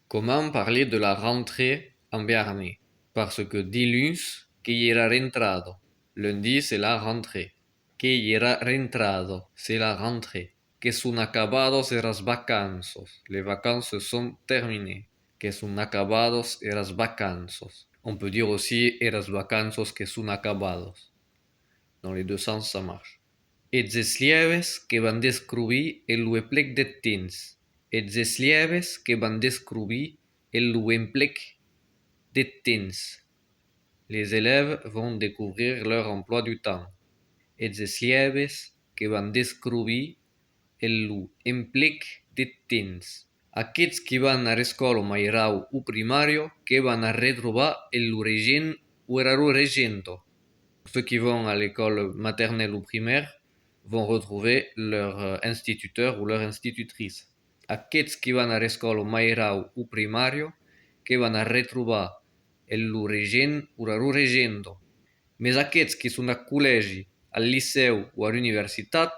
Comment parler de la rentrée en béarnais? Parce que dilluns que era rentrado. Lundi, c'est la rentrée. Que era rentrado, c'est la rentrée. Que son acabados eras vacanzos. Les vacances sont terminées. Que son acabados eras vacanzos. On peut dire aussi eras vacanzos que son acabados. Dans les deux sens, ça marche. Ets es lieves que van descobrir el lueplec de tins. Ets es lieves que van descobrir el luemplec de tins. Les élèves vont découvrir leur emploi du temps. Ets es lieves que van descobrir el luemplec de tins. Aquests qui van a l'escola mairau o primario que van a retrobar el l'origine ou eraro regento. Ceux qui vont à l'école maternelle ou primaire vont retrouver leur instituteur ou leur institutrice. Aquests qui van a l'escola mairau o primario que van a retrobar el regent o la regento. Mais aquests qui són al col·legi, al liceu o a l'universitat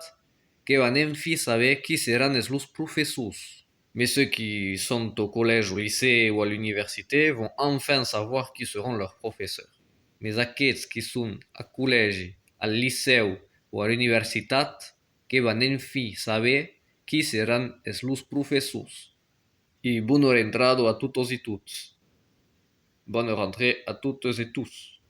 que van enfin saber qui seran els professors. Mais ceux qui sont au collège, au lycée ou à l'université vont enfin savoir qui seront leurs professeurs. Mais aquests qui són al col·legi, al liceu o a l'universitat que van enfin saber qui seran els professors. I bona rentrada a totes i tots. Bonne rentrée à toutes et tous.